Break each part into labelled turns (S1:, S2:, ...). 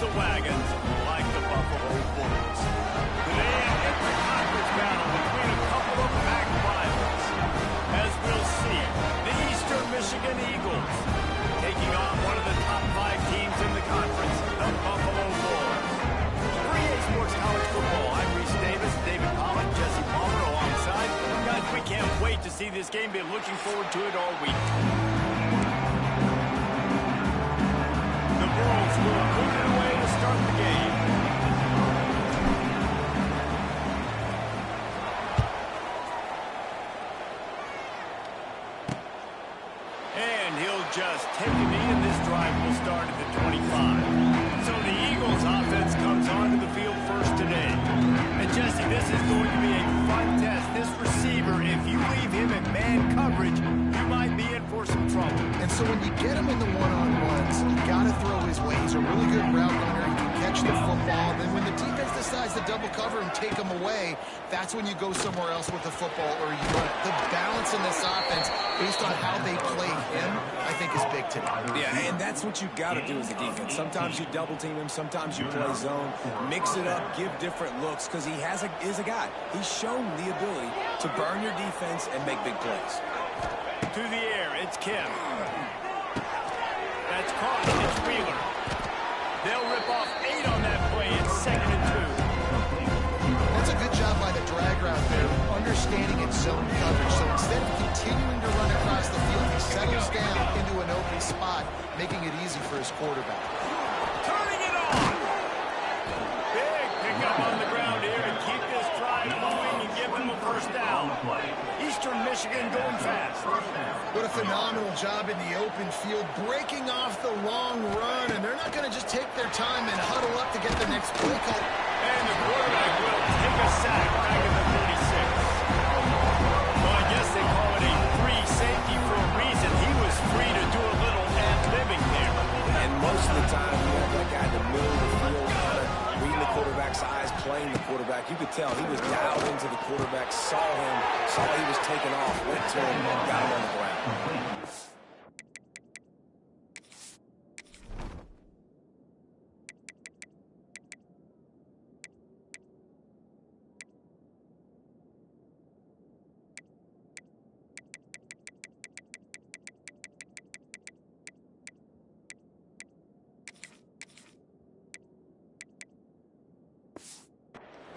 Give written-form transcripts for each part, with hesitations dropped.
S1: the wagons like the Buffalo Bulls. Today, it's a conference battle between a couple of MAC rivals. As we'll see, the Eastern Michigan Eagles taking on one of the top 5 teams in the conference, the Buffalo Bulls. For EA Sports College Football, I'm Reese Davis, David Pollock, Jesse Palmer alongside. Guys, we can't wait to see this game. Been looking forward to it all week. The Bulls will put it away to start the game. And he'll just take a knee, and this drive will start at the 25. So the Eagles offense comes onto the field first today. And Jesse, this is going to be a fun test. This receiver, if you leave him in man coverage, you might be in for some trouble.
S2: And so when you get him in the one-on-ones, you got to throw his way. He's a really good route runner. He can catch the football. Then when the defense decides to double cover and take him away, that's when you go somewhere else with the football or you run it. The balance in this offense, based on how they play him, I think is big today.
S3: Yeah, and that's what you got to do as a defense. Sometimes you double team him, sometimes you play zone, mix it up, give different looks, because he is a guy. He's shown the ability to burn your defense and make big plays.
S1: To the air, it's Kim. That's caught. It's Wheeler. They'll rip off 8 on that play. It's 2nd and 2.
S2: That's a good job by the drag route there, understanding its zone coverage. So instead of continuing to run across the field, he settles down into an open spot, making it easy for his quarterback.
S1: Turning it on. Big pickup on the ground here and keep this drive moving and give them a first down. Eastern Michigan going fast.
S2: What a phenomenal job in the open field, breaking off the long run, and they're not going to just take their time and huddle up to get the next play call.
S1: And the quarterback will take a sack back at the 36. Well, I guess they call it a free safety for a reason. He was free to do a little ad-libbing there.
S3: And most of the time, you have that guy in the middle of the field, reading the quarterback's eyes, playing the quarterback. You could tell he was dialed into the quarterback, saw he was taking off, went to him, got him on the ground.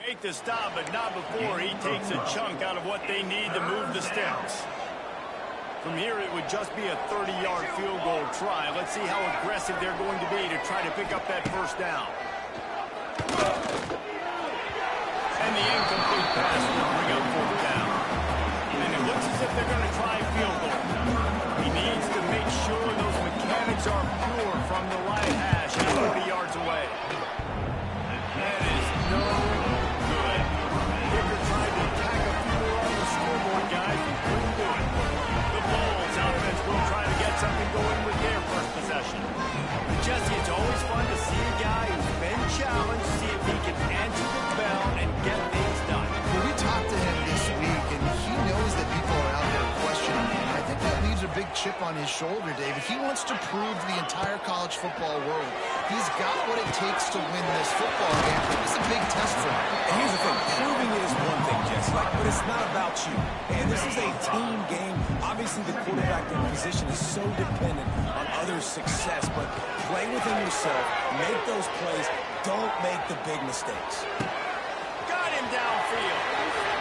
S1: Make the stop, but not before he takes a chunk out of what they need to move the sticks. From here, it would just be a 30-yard field goal try. Let's see how aggressive they're going to be to try to pick up that first down. And the incomplete pass will bring up 4th down. And it looks as if they're going to try a field goal. He needs to make sure those mechanics are pure from the right hash and 40 yards away. That is no good. Kicker tried to tack a few more on the scoreboard, guys. He couldn't do it. The Bulls offense will try to get something going with their first possession. But Jesse, it's always fun to see a guy who's been challenged, see if he can answer the bell and get things done.
S2: Well, we talked to him this week, and he knows that people are out there questioning him. I think that leaves a big chip on his shoulder, David. He wants to prove to the entire college football world he's got what it takes to win this football game. It's a big test for him.
S3: And here's the thing, proving it is one thing, Jesse, but it's not about you. And this is a team game. Obviously, the quarterback in position is so dependent on others' success, but play within yourself, make those plays, don't make the big mistakes.
S1: Got him downfield.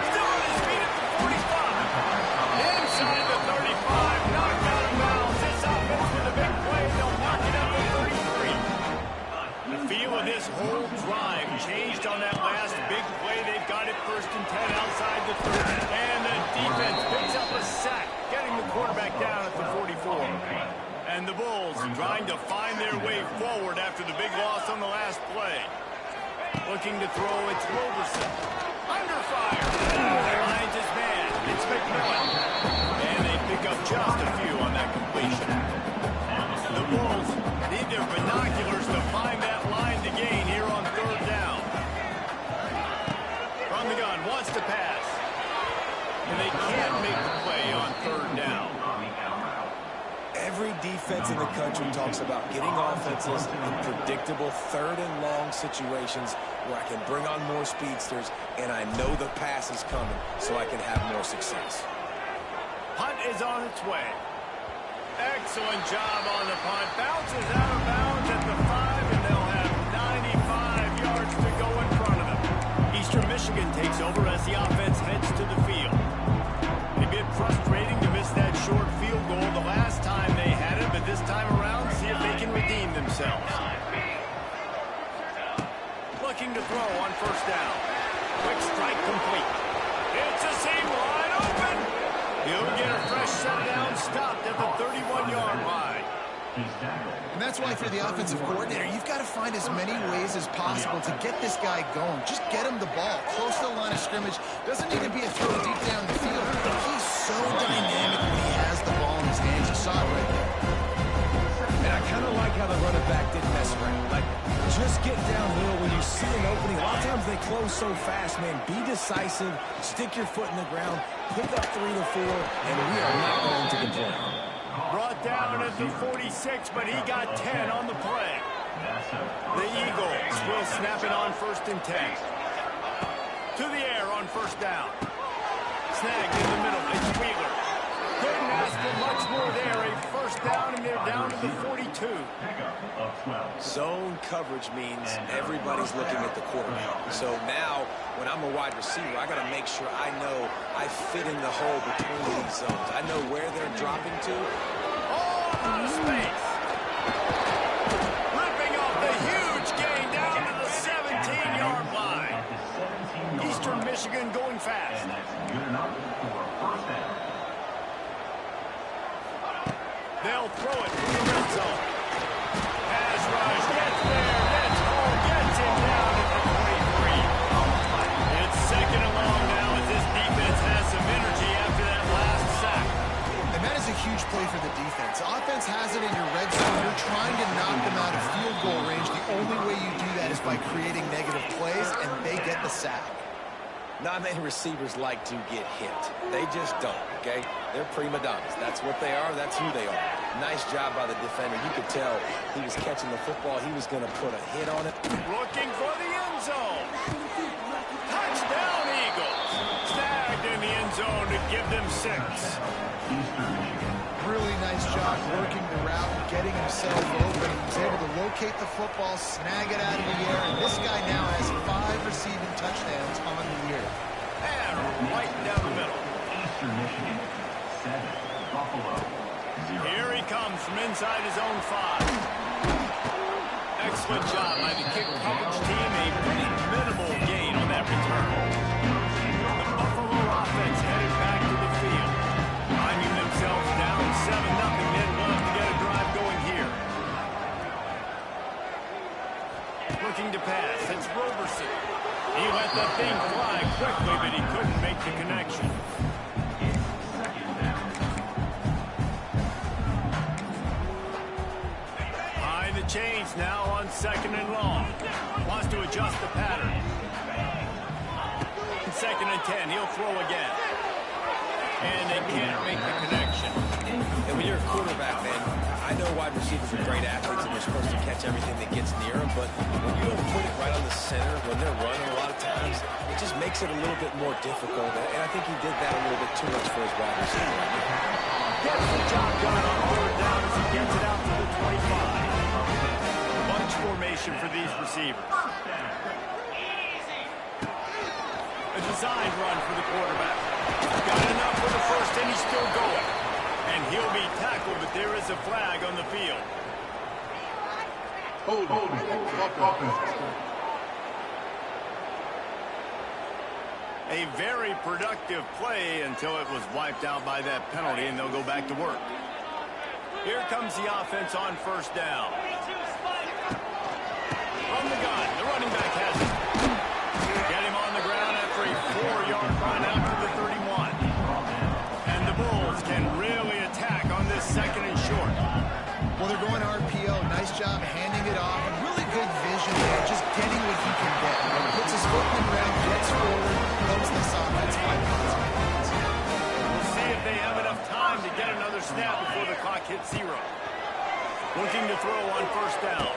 S1: Still on his feet at the 45. Inside the 35. Knocked out of bounds. This offense with a big play. They'll mark it up at 33. The feel of this whole drive changed on that last big play. They've got it 1st and 10 outside the 30. And the defense picks up a sack, getting the quarterback down at the 44. And the Bulls trying to find their way forward after the big loss on the last play. Looking to throw, it's Roberson. Under fire. Finds his man. It's McMillan. And they pick up just a few on that completion. The Bulls need their binoculars to find that line to gain here on 3rd down. From the gun, wants to pass. And they can't make the play on 3rd down.
S3: Every defense defense in the country talks about getting offenses in predictable third and long situations where I can bring on more speedsters and I know the pass is coming so I can have more success.
S1: Punt is on its way. Excellent job on the punt. Bounces out of bounds at the 5, and they'll have 95 yards to go in front of them. Eastern Michigan takes over as the offense heads to the field. A bit frustrating to miss that short field goal the last time they had it, but this time around, see if they can redeem themselves. Looking to throw on first down. Quick strike complete. It's a seam wide open. He'll get a fresh set down, stopped at the 31-yard line.
S2: And that's why if you're the offensive coordinator, you've got to find as many ways as possible to get this guy going. Just get him the ball close to the line of scrimmage. Doesn't need to be a throw deep down the field. He's so dynamic when he has the ball in his hands. You saw it right there.
S3: And I kind of like how the running back didn't mess around. Like, just get downhill when you see an opening. A lot of times they close so fast, man. Be decisive, stick your foot in the ground, pick up 3 to 4, and we are not going to complain.
S1: Brought down at the 46, but he got 10 on the play. The Eagles will snap it on 1st and 10. To the air on first down. Snagged in the middle. It's Wheeler. Couldn't ask for much more there. A first down, and they're down to the 42.
S3: Zone coverage means everybody's looking at the quarterback. So now, when I'm a wide receiver, I got to make sure I know I fit in the hole between these zones. I know where they're dropping to.
S1: Oh, out of space. Ripping off the huge gain down to the 17-yard line. Eastern Michigan going fast. They'll throw it from the red zone. Pass rush gets there. Gets home. Gets him down at the 23. It's 2nd and long now as this defense has some energy after that last sack.
S2: And that is a huge play for the defense. Offense has it in your red zone. You're trying to knock them out of field goal range. The only way you do that is by creating negative plays, and they get the sack.
S3: Not many receivers like to get hit. They just don't, okay? They're prima donnas. That's what they are. That's who they are. Nice job by the defender. You could tell he was catching the football. He was going to put a hit on it.
S1: Looking for the end zone. Touchdown, Eagles. Snagged in the end zone to give them 6.
S2: Really nice job working the route, getting himself open. He was able to locate the football, snag it out of the air, and this guy now has 5 receiving touchdowns on the year.
S1: And right down the middle.
S4: Eastern Michigan, 7, Buffalo, 0.
S1: Here he comes from inside his own 5. Excellent job by the kick coverage team. A pretty minimal gain on that return. The Buffalo offense headed back to the field. Finding themselves down 7-0, then will have to get a drive going here. Looking to pass. It's Roberson. He let the thing fly quickly, but he couldn't make the connection. Behind the chains now on 2nd and long. Wants to adjust the pattern. 2nd and 10. He'll throw again. And they can't make the connection.
S3: And when you're a quarterback, man, I know wide receivers are great athletes and they're supposed to catch everything that gets near them, but when you don't put it right on the center, when they're running a lot of times, it just makes it a little bit more difficult. And I think he did that a little bit too much for his wide receiver.
S1: Gets the job done on 3rd down as he gets it out to the 25. Bunch formation for these receivers. A designed run for the quarterback. Got enough for the first, and he's still going. And he'll be tackled, but there is a flag on the field. A very productive play until it was wiped out by that penalty, and they'll go back to work. Here comes the offense on 1st down. From the gun, the running back has it. Get him on the ground after a 4-yard run out to the 31. And the Bulls can really attack on this 2nd and short.
S2: Well, they're going RPO. Nice job handing it off. And really good vision there, just getting what he can get. Puts his foot in the ground, gets forward, helps this offense find points.
S1: We'll see if they have enough time to get another snap before the clock hits 0. Looking to throw on first down.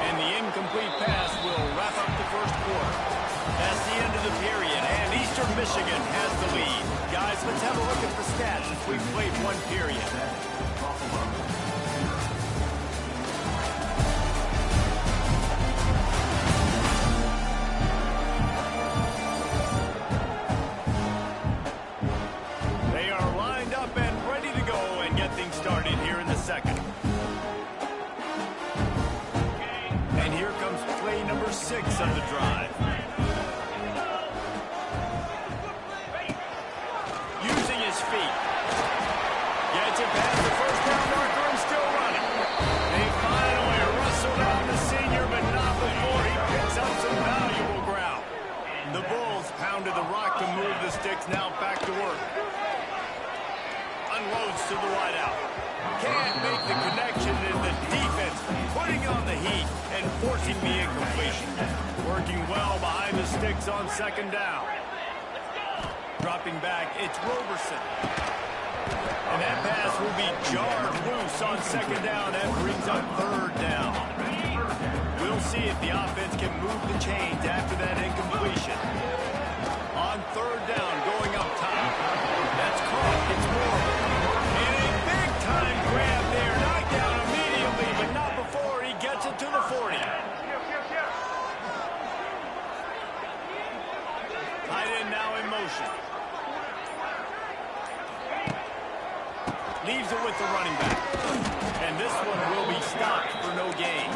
S1: And the incomplete pass will wrap up the first quarter. That's the end of the period, and Eastern Michigan has the lead. Guys, let's have a look at the stats as we've played one period. They are lined up and ready to go and get things started here in the second. And here comes play number 6 of the drive. Using his feet. Gets it past the first down marker and still running. They finally wrestle down the senior, but not before he picks up some valuable ground. The Bulls pounded the rock to move the sticks, now back to work. Unloads to the wideout. Can't make the connection, and the defense putting on the heat and forcing the incompletion. Working well behind the sticks on second down. Dropping back, it's Roberson. And that pass will be jarred loose on second down. That brings up third down. We'll see if the offense can move the chains after that incompletion. On third down, going up top. That's caught. It's Moore. And a big-time grab there. Knocked down immediately, but not before he gets it to the 40. Tight end now in motion. Leaves it with the running back. And this one will be stopped for no gain.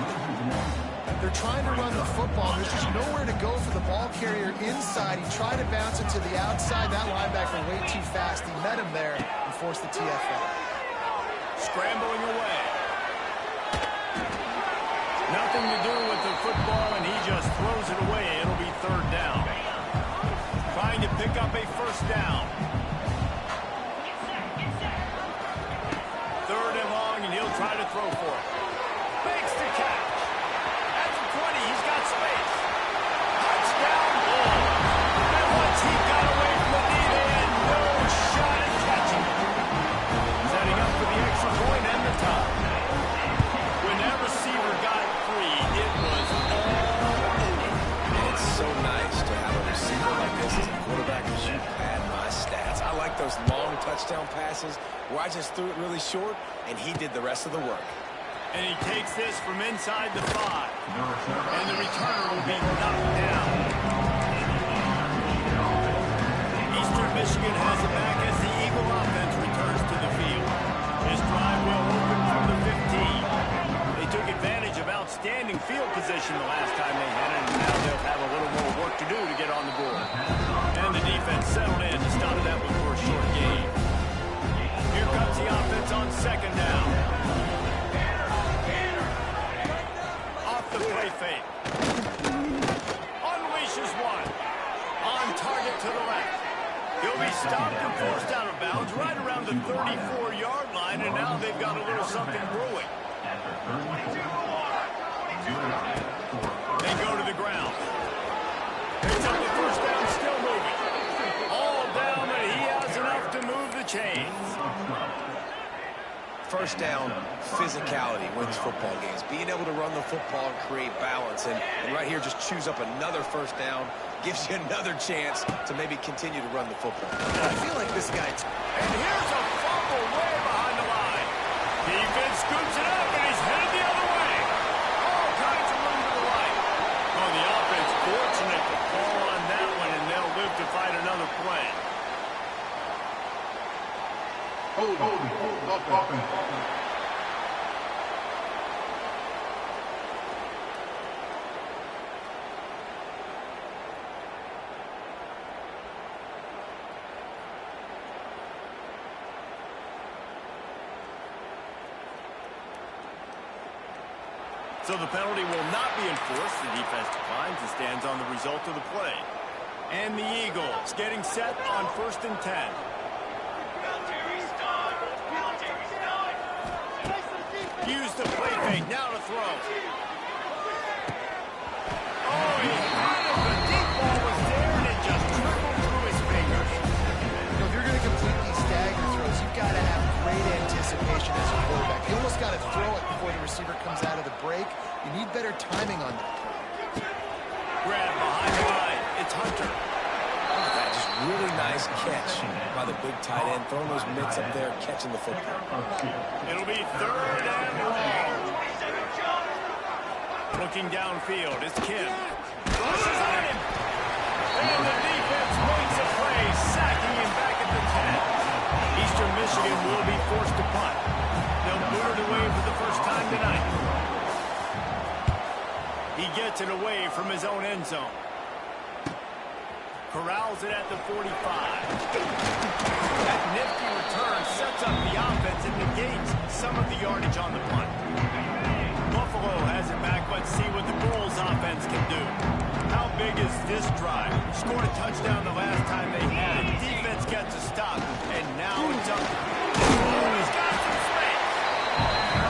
S2: They're trying to run the football. There's just nowhere to go for the ball carrier inside. He tried to bounce it to the outside. That linebacker way too fast. He met him there and forced the TFL.
S1: Scrambling away. Nothing to do with the football, and he just throws it away. It'll be third down. Trying to pick up a first down. Third and long, and he'll try to throw for it. Makes the catch. At the 20, he's got space. Touchdown, Bulls. And once he got away from the knee, they had no shot at catching it. Setting up for the extra point and the tie. When that receiver got free, it was all over.
S3: It's so nice to have a receiver like this as a quarterback who should pad my stats. I like those long touchdown passes where I just threw it really short, and he did the rest of the work.
S1: And he takes this from inside the 5. And the returner will be knocked down. Eastern Michigan has it back as the Eagle offense returns to the field. This drive will open from the 15. They took advantage of outstanding field position the last time they had it, and now they'll have a little more work to do to get on the board. And the defense settled in to stop that one for a short gain. Here comes the offense on second down. Off the play fake. Unleashes one. On target to the left. He'll be stopped and forced out of bounds right around the 34-yard line, and now they've got a little something brewing. They go to the ground. Picks up the first down, still moving. All down, but he has enough to move the chains.
S3: First down, physicality wins football games. Being able to run the football and create balance. And right here, just choose up another first down. Gives you another chance to maybe continue to run the football.
S2: I feel like this guy...
S1: And here's a fumble way behind the line. Defense scoops it up, and he's headed the other way. All kinds of room to the right. Oh, the offense fortunate to fall on that one, and they'll live to fight another play. So the penalty will not be enforced. The defense declines and stands on the result of the play. And the Eagles getting set on 1st and 10. Use the play fake, now to throw. Oh, he had him. The deep ball was there, and it just dribbled through his fingers.
S2: You know, if you're going to complete these stagger throws, you've got to have great anticipation as a quarterback. You almost got to throw it better timing on that.
S1: Grab behind the line. It's Hunter.
S3: That just really nice catch by the big tight end, throwing those mitts up there, catching the football.
S1: It'll be 3rd and long. Looking downfield, it's Kim. Rushes on him. And the defense makes a play, sacking him back at the 10. Eastern Michigan will be forced to punt. They'll boot it away for the first time tonight. He gets it away from his own end zone. Corrals it at the 45. That nifty return sets up the offense and negates some of the yardage on the punt. Buffalo has it back. Let's see what the Bulls offense can do. How big is this drive? Scored a touchdown the last time they had it. Defense gets a stop, and now it's up. He's got some space.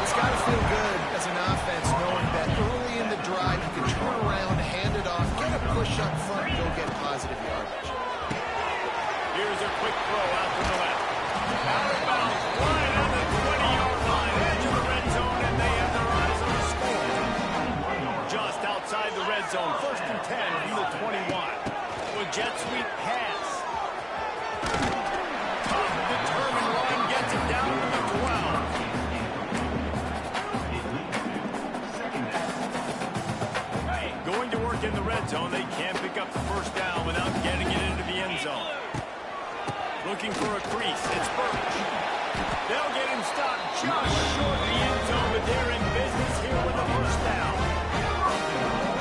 S2: It's got to feel good as an offense knowing that early in the drive you can turn around, hand it off, get a push up front, and go get positive yardage.
S1: Here's a quick throw out to the left. Out of bounds, right on the 20-yard line, edge of the red zone, and they have their eyes on the score. Just outside the red zone, 1st and 10 from the 21. With jet sweep pass. Tough, determined run, gets it down to the 12. Going to work in the red zone, they can't pick up the 1st down without getting it into the end zone. Looking for a crease, it's Burch. They'll get him stopped just short of the end zone, but they're in business here with the 1st down.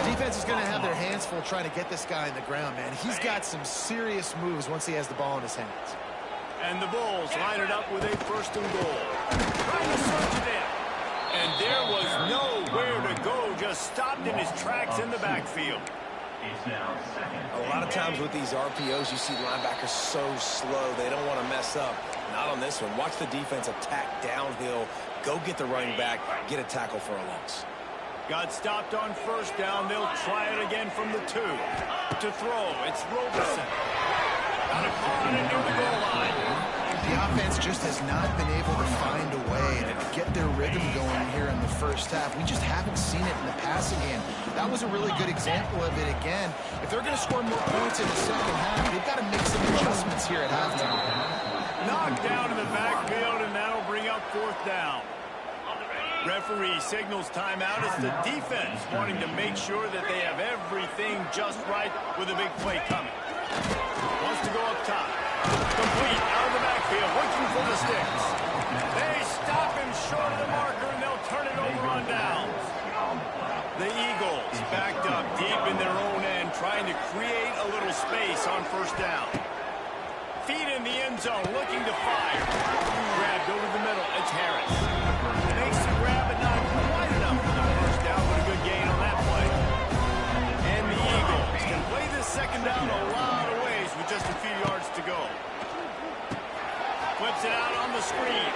S2: Defense is going to have their hands full trying to get this guy in the ground, man. He's got some serious moves once he has the ball in his hands.
S1: And the Bulls line it up with a 1st and goal. Trying to search it in. And there was nowhere to go, just stopped in his tracks in the backfield.
S3: A lot of times with these RPOs, you see linebackers so slow, they don't want to mess up. Not on this one. Watch the defense attack downhill, go get the running back, get a tackle for a loss.
S1: Got stopped on 1st down. They'll try it again from the 2. To throw, it's Roberson. Got it caught and near the goal line.
S2: The offense just has not been able to find a way to get their rhythm going here in the 1st half. We just haven't seen it in the passing game. That was a really good example of it again. If they're going to score more points in the 2nd half, they've got to make some adjustments here at halftime.
S1: Knocked down in the backfield, and that'll bring up 4th down. Referee signals timeout. It's the defense wanting to make sure that they have everything just right with a big play coming. Wants to go up top. Complete out of the backfield, looking for the sticks. They stop him short of the marker, and they'll turn it over on downs. The Eagles backed up deep in their own end, trying to create a little space on 1st down. Feet in the end zone, looking to fire. Grabbed over the middle, it's Harris. Makes the grab, but not quite enough for the 1st down, but a good gain on that play. And the Eagles can play this 2nd down a lot of ways with just a few yards to go. Flips it out on the screen.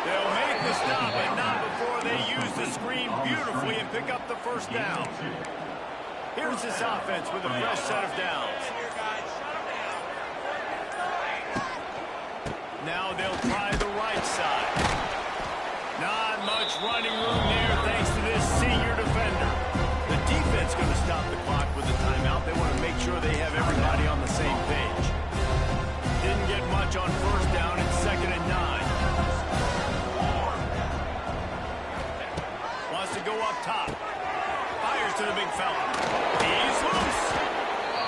S1: They'll make the stop, but not before they use the screen beautifully and pick up the 1st down. Here's this offense with a fresh set of downs. Now they'll try the right side. Not much running room there thanks to this senior defender. The defense going to stop the clock with a timeout. They want to make sure they have everybody on the same page. Didn't get much on 1st down. It's 2nd and 9. Wants to go up top. Fires to the big fella. He's loose.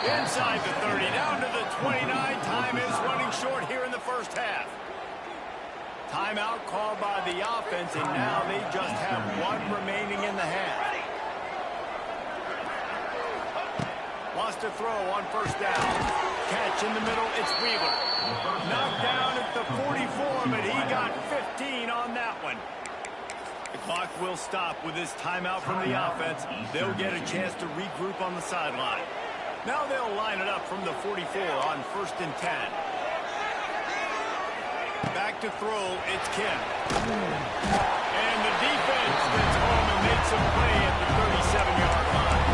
S1: Inside the 30, down to the 29. Time is running short here in the 1st half. Timeout called by the offense, and now they just have 1 remaining in the half. Wants to throw on 1st down. Catch in the middle, it's Wheeler. Knocked down at the 44, but he got 15 on that one. The clock will stop with this timeout from the offense. They'll get a chance to regroup on the sideline. Now they'll line it up from the 44 on 1st and 10. Back to throw, it's Kim. And the defense gets home and makes a play at the 37-yard line.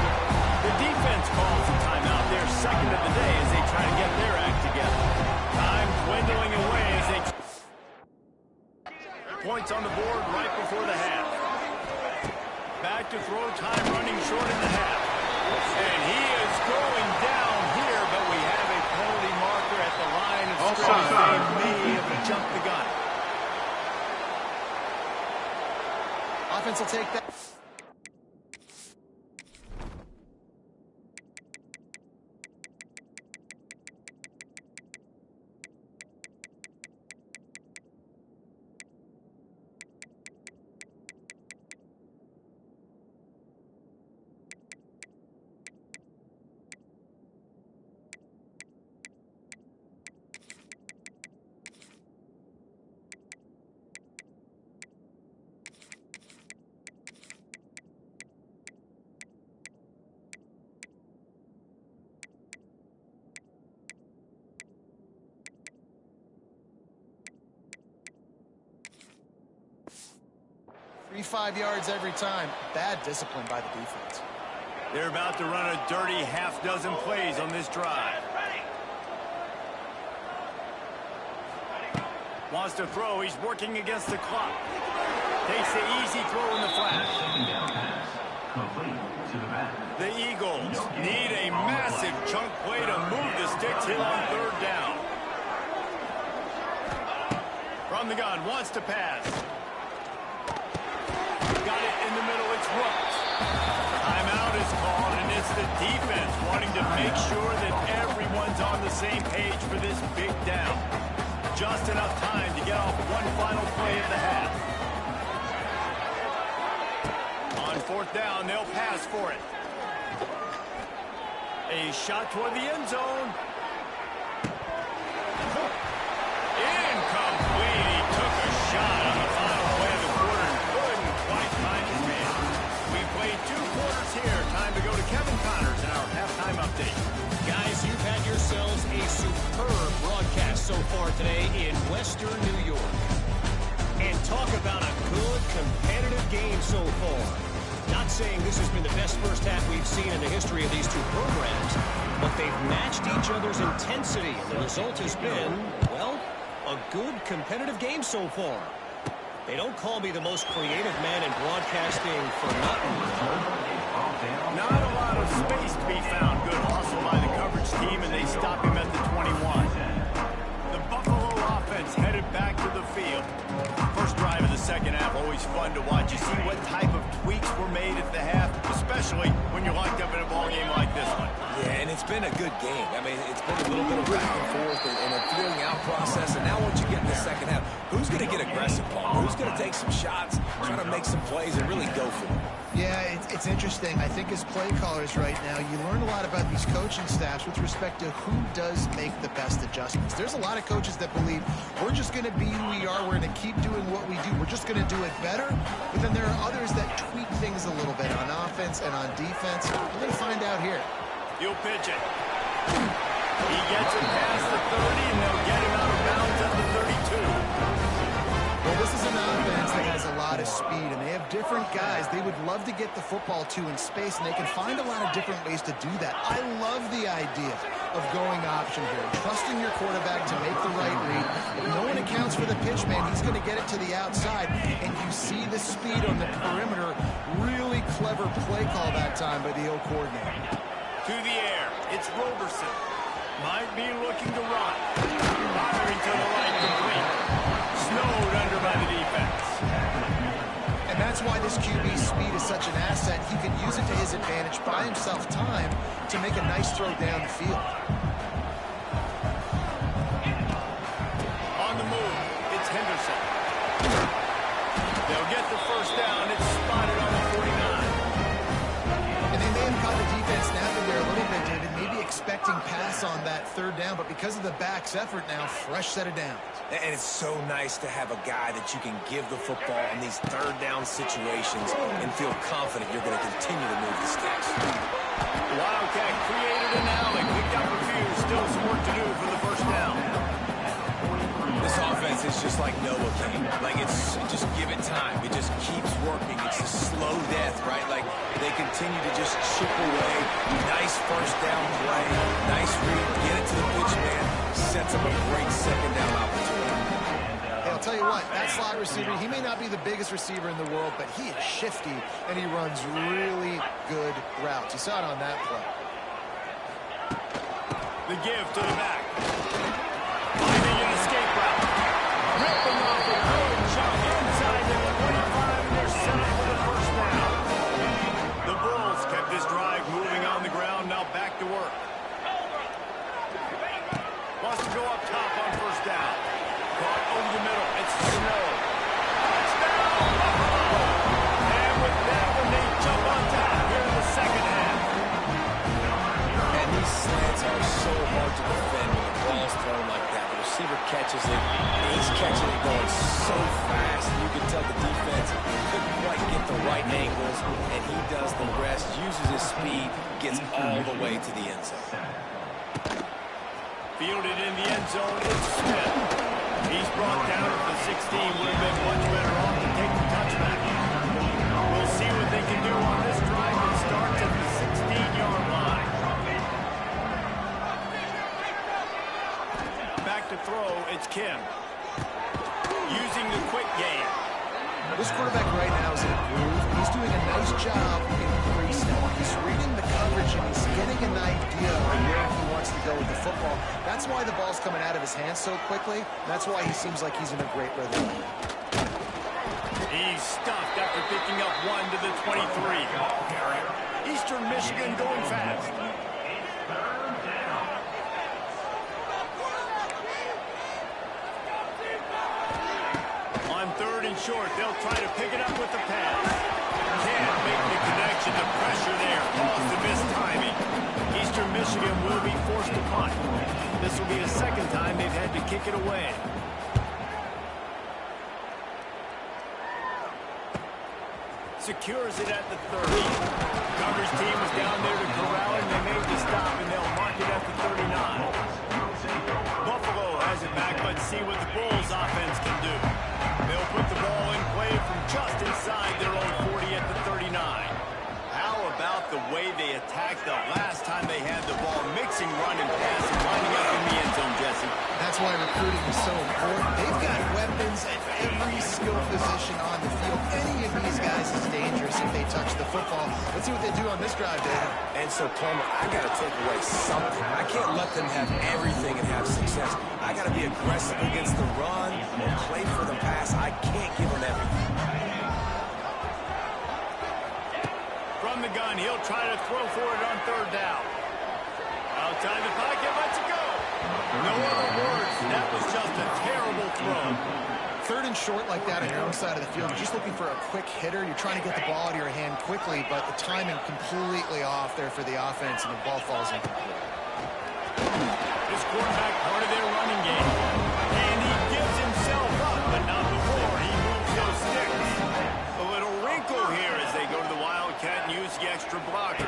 S1: The defense calls a timeout. They're 2nd of the day as they try to get their act together. Time dwindling away as they... Points on the board right before the half. Back to throw time running short in the half. And he is going down here, but we have a penalty marker at the line of scrimmage. They may have jumped the gun.
S2: Offense will take that. Three 5 yards every time. Bad discipline by the defense.
S1: They're about to run a dirty half-dozen plays on this drive. Wants to throw. He's working against the clock. Takes the easy throw in the flat.
S4: Second down pass. Complete to the back.
S1: The Eagles need a massive chunk play to move the sticks here on third down. From the gun, wants to pass. Got it in the middle, it's Rooks. Timeout is called, and it's the defense wanting to make sure that everyone's on the same page for this big down. Just enough time to get off one final play at the half. On fourth down, they'll pass for it. A shot toward the end zone. Incomplete. He took a shot on the final play of the quarter and couldn't quite find his man. We played 2 quarters here. Time to go to Kevin Connors in our halftime update.
S5: Guys, you've had yourselves a superb broadcast so far today in Western New York. And talk about a good competitive game so far. Not saying this has been the best first half we've seen in the history of these 2 programs, but they've matched each other's intensity, and the result has been, well, a good competitive game so far. They don't call me the most creative man in broadcasting for nothing.
S1: Not a lot of space to be found. Good hustle by the coverage team, and they stop him at the 21. The Buffalo offense headed back to the field. First drive of the second half, always fun to watch. You see what type of tweaks were made at the half, especially when you're locked up in a ball game like this one.
S3: Yeah, and it's been a good game. I mean, it's been a little bit of back and forth and a feeling out process. And now once you get in the second half, who's going to get aggressive, Paul? Who's going to take some shots, try to make some plays, and really go for it?
S2: Yeah, it's interesting. I think as play callers right now, you learn a lot about these coaching staffs with respect to who does make the best adjustments. There's a lot of coaches that believe we're just going to be who we are. We're going to keep doing what we do. We're just going to do it better. But then there are others that tweak things a little bit on offense and on defense. We're going to find out here.
S1: He'll pitch it. He gets it past the 30, and they'll get him out of bounds at the 32.
S2: Well, this is an offense that has a lot of speed, and they have different guys they would love to get the football to in space, and they can find a lot of different ways to do that. I love the idea of going option here, trusting your quarterback to make the right read. If no one accounts for the pitch man, he's going to get it to the outside, and you see the speed on the perimeter. Really clever play call that time by the O coordinator.
S1: To the air, it's Roberson. Might be looking to run. Firing to the right, complete. Snowed under by the defense.
S2: And that's why this QB's speed is such an asset. He can use it to his advantage, buy himself time to make a nice throw down the field.
S1: On the move, it's Henderson. They'll get the first down. It's spotted on the 49.
S2: And they may have caught the defense napping there a little bit, David. Maybe expecting pass on that third down, but because of the back's effort now, fresh set of downs.
S3: And it's so nice to have a guy that you can give the football in these third down situations and feel confident you're going to continue to move the sticks.
S1: Wildcat created an alley, picked up a few, still some work to do for the first down.
S3: This offense is just like Noah King. Like, it's just give it time. It just keeps working. It's a slow death, right? Like, they continue to just chip away. Nice first down play. Nice read. Get it to the pitch man. Sets up a great second down opportunity.
S2: I'll tell you what, that slot receiver, he may not be the biggest receiver in the world, but he is shifty, and he runs really good routes. You saw it on that play.
S1: The give to the back. Finding an escape route. Ripping off a good chunk inside the 25, and they're set up for the first down. The Bulls kept this drive moving on the ground, now back to work. Wants to go up top on first down. Caught over the middle. It's Snow. Touchdown, Buffalo! And with that one, they jump on top here in the second half.
S3: And these slants are so hard to defend when the ball's thrown like that. The receiver catches it, and he's catching it going so fast. You can tell the defense couldn't quite get the right angles, and he does the rest, uses his speed, gets all the way to the end zone.
S1: Fielded in the end zone, it's Smith. He's brought down at the 16. Would have been much better off to take the touchback. We'll see what they can do on this drive that starts at the 16-yard line. Back to throw, it's Kim. Using the quick game.
S2: This quarterback right now is in a groove. He's doing a nice job in pre-snap. He's reading the coverage, and he's getting an idea of where he wants to go with the football. That's why the ball's coming out of his hands so quickly. That's why he seems like he's in a great rhythm.
S1: He's stuffed after picking up one to the 23. Eastern Michigan going fast. On third and short, they'll try to pick it up with the pass. Can't make the connection. The pressure there caused the missed timing. Eastern Michigan will be forced to punt. This will be the second time they've had to kick it away. Secures it at the 30. Coverage team was down there to corral it, and they made the stop, and they'll mark it at the 39. Buffalo has it back. Let's see what the Bulls offense can do. They'll put the ball in play from just inside their own 40 at the 39. How about the way they attacked the last time they had the ball, mixing run and pass and lining up in the end zone, Jesse?
S2: That's why recruiting is so important. They've got weapons at every skill position on the field. Any of these guys is dangerous if they touch the football. Let's see what they do on this drive, David.
S3: And so, Palmer, I got to take away something. I can't let them have everything and have success. I got to be aggressive against the run or play for the pass. I can't give them everything.
S1: From the gun, he'll try to throw for it on third down. Outside the pocket, lets it go. No other words. That was just a terrible throw.
S2: Third and short like that on your own side of the field, you're just looking for a quick hitter. You're trying to get the ball out of your hand quickly, but the timing completely off there for the offense, and the ball falls incomplete.
S1: This quarterback part of their running game. And he gives himself up, but not before he moves those sticks. A little wrinkle here as they go to the Wildcat and use the extra blocker.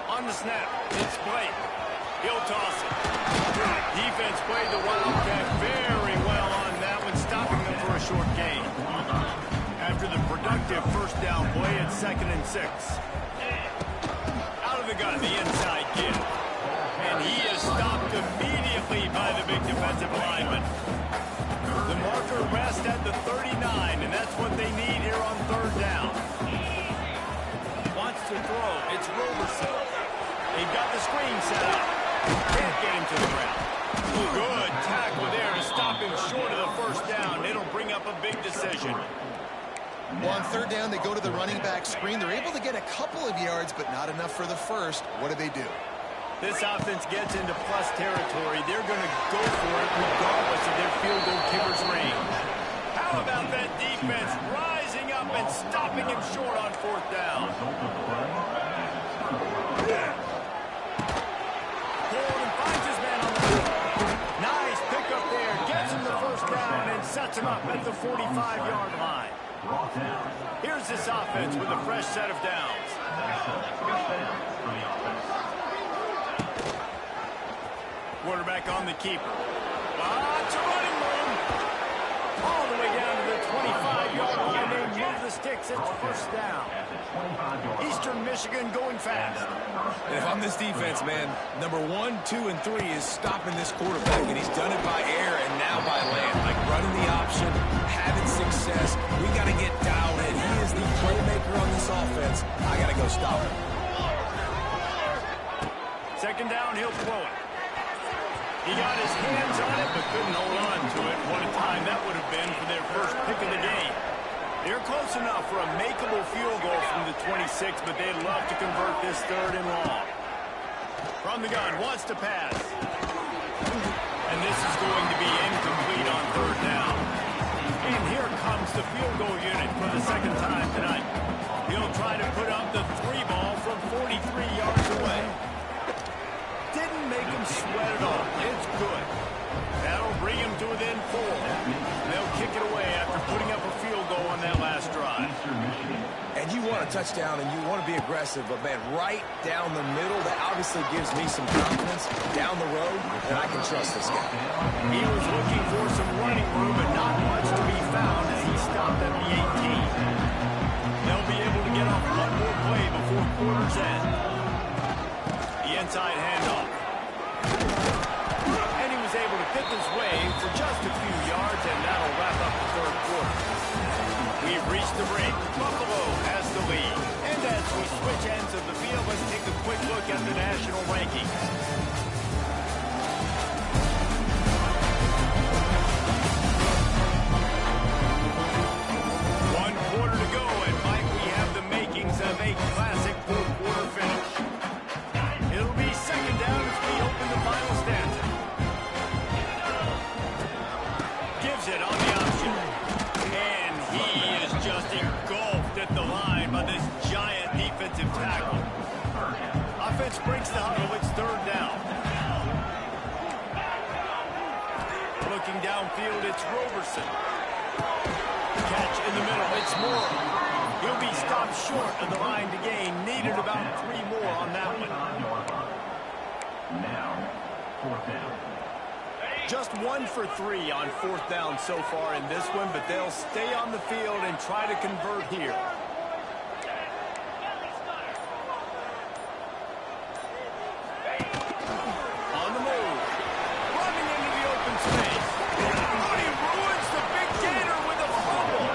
S1: On the snap, it's Blake. He'll toss it. Defense played the Wildcat very well on that one, stopping them for a short gain. After the productive first down play, it's 2nd and 6. Out of the gun, the inside give. And he is stopped immediately by the big defensive lineman. The marker rests at the 39, and that's what they need here on third down. Wants to throw. It's Roberson. They've got the screen set up. Can't get him to the ground. Good tackle there to stop him short of the first down. It'll bring up a big decision.
S2: Well, on third down, they go to the running back screen. They're able to get a couple of yards, but not enough for the first. What do?
S1: This offense gets into plus territory. They're going to go for it regardless of their field goal kicker's range. How about that defense rising up and stopping him short on fourth down? Ford finds his man on the field. Nice pickup there. Gets him the first down and sets him up at the 45-yard line. Here's this offense with a fresh set of downs. Quarterback on the keeper. Lots of running room. All the way down to the 25-yard line. They move the sticks. It's first down. Eastern Michigan going fast.
S3: And if I'm this defense, man, number 1, 2, and 3 is stopping this quarterback, and he's done it by air and now by land. Like running the option, having success. We got to get dialed in. He is the playmaker on this offense. I got to go stop him.
S1: Second down, he'll throw it. He got his hands on it, but couldn't hold on to it. What a time that would have been for their first pick of the game. They're close enough for a makeable field goal from the 26, but they'd love to convert this third and long. From the gun, wants to pass. And this is going to be incomplete on third down. And here comes the field goal unit for the second time tonight. He'll try to put up the 3 ball from 43 yards away. Didn't make him sweat at all. It's good. That'll bring him to within 4. They'll kick it away after putting up a field goal on that last drive.
S3: And you want a touchdown and you want to be aggressive, but, man, right down the middle, that obviously gives me some confidence down the road that I can trust this guy.
S1: He was looking for some running room, but not much to be found as he stopped at the 18. They'll be able to get off one more play before quarter's end. The inside handoff. And he was able to pick his way for just a few yards, and that'll wrap up the third quarter. We've reached the break. Buffalo has the lead. And as we switch ends of the field, let's take a quick look at the national rankings. One quarter to go, and Mike, we have the makings of a classic fourth-quarter finish. It'll be second down as we open the final stanza. Gives it on the option. And he is just engulfed at the line by this giant defensive tackle. Offense breaks the huddle. It's third down. Looking downfield, it's Roberson. Catch in the middle. It's Moore. He'll be stopped short of the line to gain. Needed about 3 more on that one.
S4: Now, fourth down.
S1: Just 1 for 3 on fourth down so far in this one, but they'll stay on the field and try to convert here. On the move. Running into the open space. Oh, he ruins the big gator with a fumble.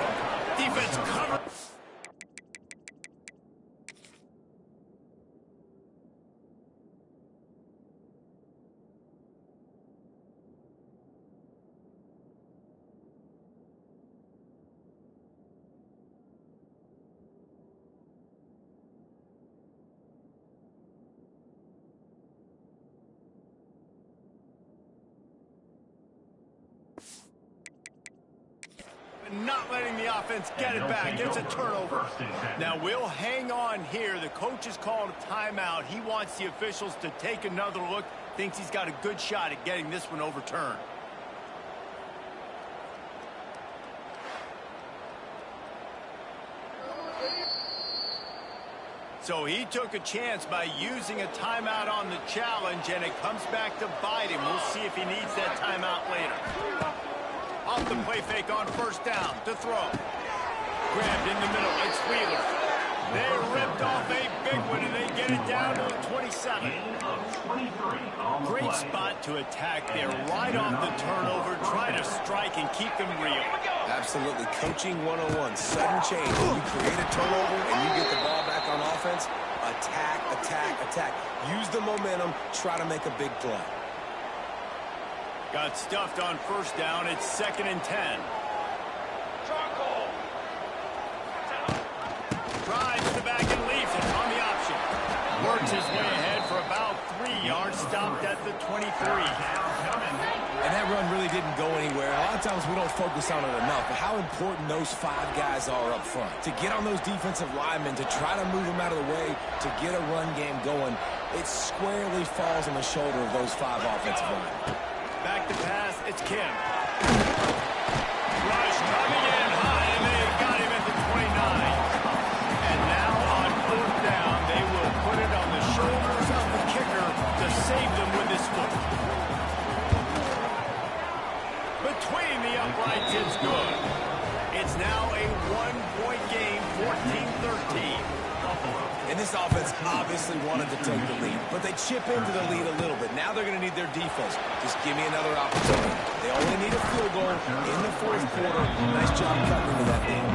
S1: Defense cover. Not letting the offense get it back. It's a turnover. Now we'll hang on here. The coach has called a timeout. He wants the officials to take another look. Thinks he's got a good shot at getting this one overturned. So he took a chance by using a timeout on the challenge, and it comes back to bite him. We'll see if he needs that timeout later. Off the play fake on first down to throw. Grabbed in the middle. It's Wheeler. They ripped off a big one, and they get it down to the 27. Great spot to attack there. Right off the turnover. Try to strike and keep them real.
S3: Absolutely. Coaching 101. Sudden change. When you create a turnover and you get the ball back on offense, attack, attack, attack. Use the momentum. Try to make a big play.
S1: Got stuffed on first down. It's 2nd and 10. Drives to the back and leaves it on the option. Works his way ahead for about 3 yards. Stopped at the 23.
S3: And that run really didn't go anywhere. A lot of times we don't focus on it enough, but how important those 5 guys are up front. To get on those defensive linemen, to try to move them out of the way, to get a run game going, it squarely falls on the shoulder of those 5 offensive linemen.
S1: Back to pass, it's Kim. Rush coming in high, and they got him at the 29. And now on fourth down, they will put it on the shoulders of the kicker to save them with his foot. Between the uprights, it's good. It's now a 1-point game.
S3: This offense obviously wanted to take the lead, but they chip into the lead a little bit. Now they're going to need their defense. Just give me another opportunity. They only need a field goal in the fourth quarter. Nice job cutting into that lead.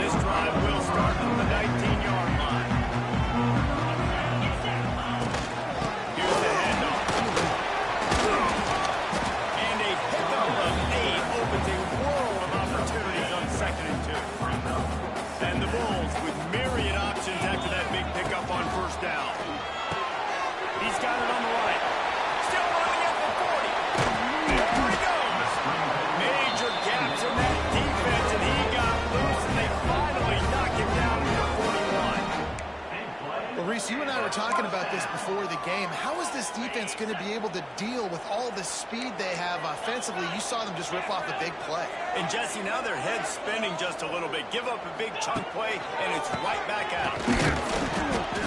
S1: This drive will start from the 19-yard line. Here's the handoff. And a pickup of 8 opens a world of opportunities on 2nd and 2. And the Bulls with myriad options after that big pickup on first down. He's got it on the right. Still running at the 40. There he goes. Major gaps in that defense, and he got loose, and they finally knock him down to the 41.
S2: Well, Reese, you and I were talking about this before the game. How is this defense going to be able to deal with all the speed they have offensively? You saw them just rip off a big play.
S1: And Jesse, now their head's spinning just a little bit. Give up a big chunk play, and it's right back at them.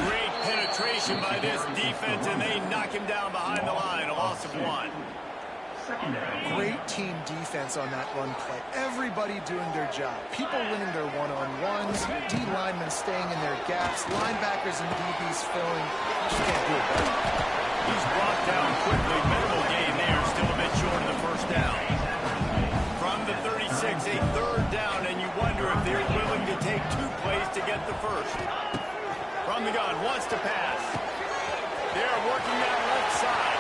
S1: Great penetration by this defense, and they knock him down behind the line. A loss of 1.
S2: Great team defense on that run play. Everybody doing their job. People winning their one-on-ones, D linemen staying in their gaps, linebackers and DBs filling. Just can't do it better.
S1: He's brought down quickly. Minimal gain there. Still a bit short of the first down. From the 36, a 3rd down, and you wonder if they're willing to take 2 plays to get the first. From the gun, wants to pass. They're working that left side.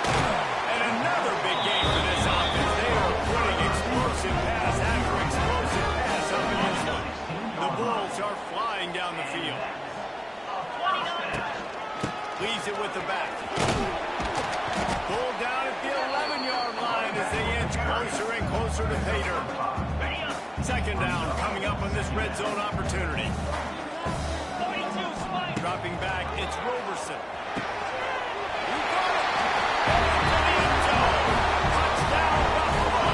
S1: And another big game for this offense. They are putting explosive pass after explosive pass up in this one. The Bulls are flying down the field. Leaves it with the back. Pulled down at the 11-yard line as they inch closer and closer to Pater. 2nd down coming up on this red zone opportunity. Dropping back, it's Roberson. He got it. Into the end zone. Touchdown, Buffalo.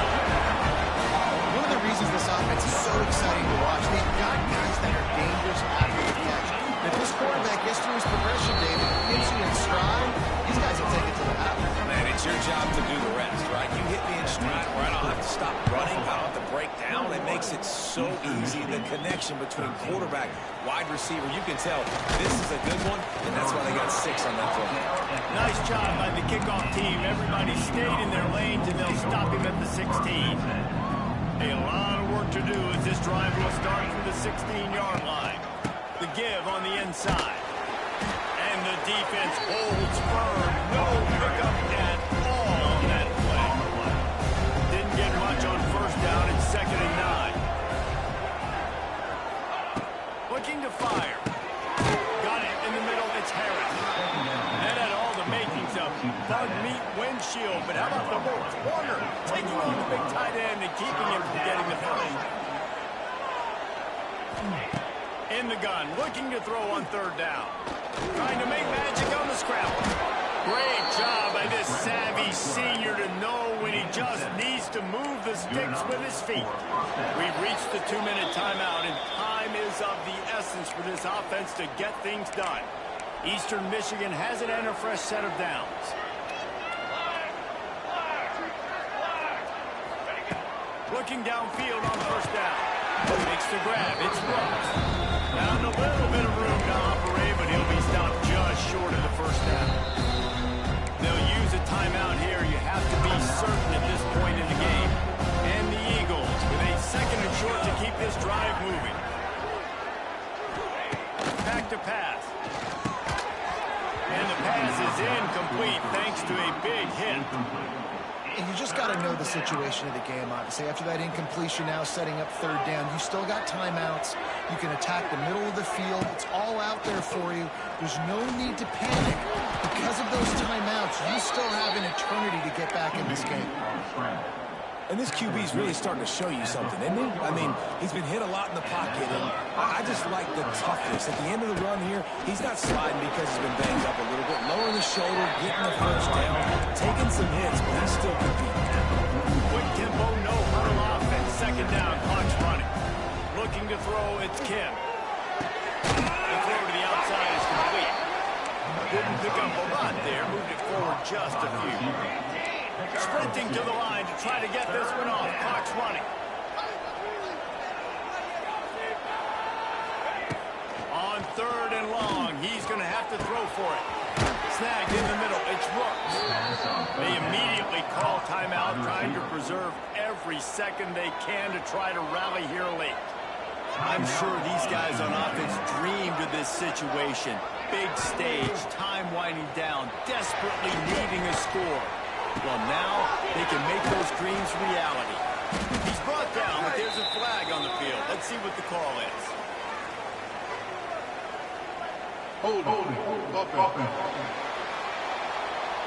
S2: One of the reasons this offense is so exciting to watch, they've got guys that are dangerous after the catch. If this quarterback gets through his progression, David, gets you in stride, these guys will take it to the house.
S3: Man, it's your job to do the rest, right? You hit me in stride where I don't have to stop running, I don't have to break down. It makes it so easy, the connection between quarterback, wide receiver. You can tell this is a good one, and that's why they got 6 on that throw.
S1: Nice job by the kickoff team. Everybody stayed in their lanes, and they'll stop him at the 16. A lot of work to do as this drive will start from the 16-yard line. The give on the inside. And the defense holds firm. No pickup at all on that play. Didn't get much on first down. It's 2nd and 9. Looking to fire. Got it in the middle. It's Harris. That had all the makings of bug meat windshield. But how about the Bolts? Warner taking on the big tight end and keeping him from getting the first. In the gun, looking to throw on 3rd down. Trying to make magic on the scramble. Great job by this savvy senior to know when he just needs to move the sticks with his feet. We've reached the 2-minute timeout, and time is of the essence for this offense to get things done. Eastern Michigan has it and a fresh set of downs. Looking downfield on first down. Makes the grab. It's Brooks. Found a little bit of room to operate, but he'll be stopped just short of the first down. They'll use a timeout here. You have to be certain at this point in the game. And the Eagles with a 2nd and short to keep this drive moving. Back to pass. And the pass is incomplete thanks to a big hit.
S2: And you just got to know the situation of the game, obviously. After that incompletion, now setting up 3rd down, you still got timeouts. You can attack the middle of the field. It's all out there for you. There's no need to panic. Because of those timeouts, you still have an eternity to get back in this game.
S3: And this QB's really starting to show you something, isn't he? I mean, he's been hit a lot in the pocket, and I just like the toughness. At the end of the run here, he's not sliding because he's been banged up a little bit. Lowering the shoulder, getting the first down, taking some hits, but he's still competing.
S1: Quick tempo, no huddle offense. 2nd down, clock's running. Looking to throw, it's Kim. The throw to the outside is complete. Didn't pick up a lot there, moved it forward just a few. Sprinting to the line to try to get this one off. Clock's running. On 3rd and long. He's going to have to throw for it. Snagged in the middle. It's Rooks. They immediately call timeout, trying to preserve every second they can to try to rally here late. I'm sure these guys on offense dreamed of this situation. Big stage, time winding down, desperately needing a score. Well, now they can make those dreams reality. He's brought down, but there's a flag on the field. Let's see what the call is.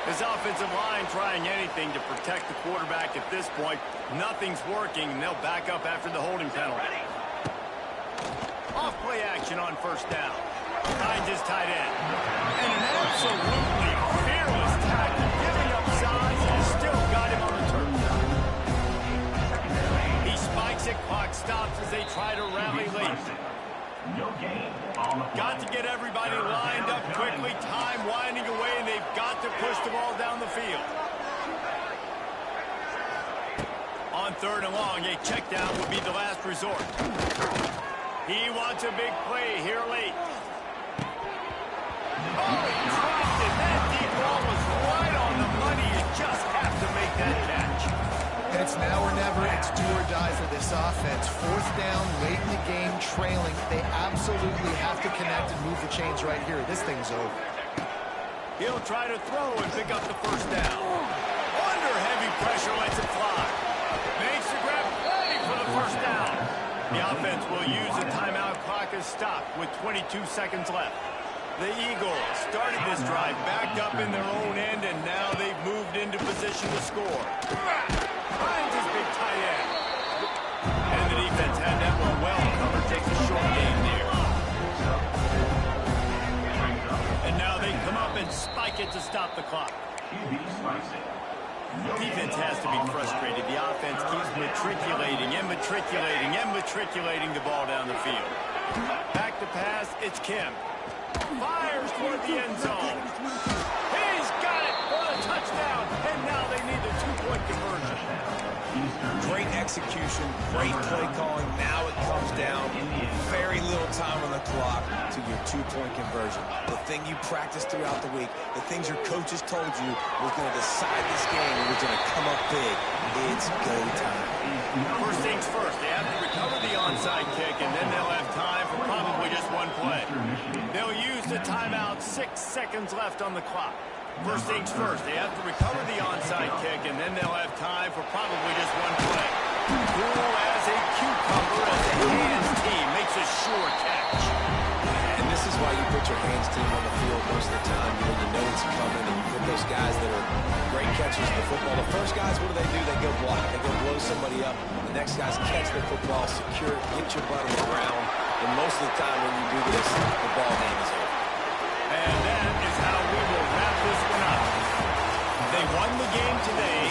S1: His offensive line trying anything to protect the quarterback at this point. Nothing's working, and they'll back up after the holding penalty. Off play action on 1st down. Finds his tight end. And an absolutely fearless tackle, giving up size and still got him on the turf. He spikes it, clock stops as they try to rally late. Got to get everybody lined up quickly, time winding away, and they've got to push the ball down the field. On 3rd and long, a check down would be the last resort. He wants a big play here late. Oh, he dropped it. That deep ball was right on the money. You just have to make that catch.
S2: And it's now or never. It's do or die for this offense. 4th down, late in the game, trailing. They absolutely have to connect and move the chains right here. This thing's over.
S1: He'll try to throw and pick up the 1st down. Under heavy pressure, lets it fly. Makes the grab play for the 1st down. The offense will use the timeout. Clock is stopped with 22 seconds left. The Eagles started this drive backed up in their own end, and now they've moved into position to score. Finds his big tight end. And the defense had that one well covered. Takes a short gain there. And now they come up and spike it to stop the clock. Defense has to be frustrated. The offense keeps matriculating the ball down the field. Back to pass, it's Kim. Fires toward the end zone. He's got it for a touchdown, and now they need the 2-point conversion.
S3: Great execution, great play calling. Now it comes down. Very little time on the clock to your 2-point conversion. The thing you practiced throughout the week, the things your coaches told you was going to decide this game, was going to come up big. It's go time.
S1: First things first, they have to recover the onside kick, and then they'll have time for probably just one play. They'll use the timeout, 6 seconds left on the clock. First things first, they have to recover the onside kick, and then they'll have time for probably just one play. Cool as a cucumber as the hands team makes a sure catch.
S3: And this is why you put your hands team on the field most of the time. You know it's coming, and you put those guys that are great catchers of the football. The first guys, what do? They go block. They go blow somebody up. The next guys catch the football, secure it, get your butt on the ground. And most of the time when you do this, the ball game is over.
S1: And that is how we will wrap this one up. They won the game today.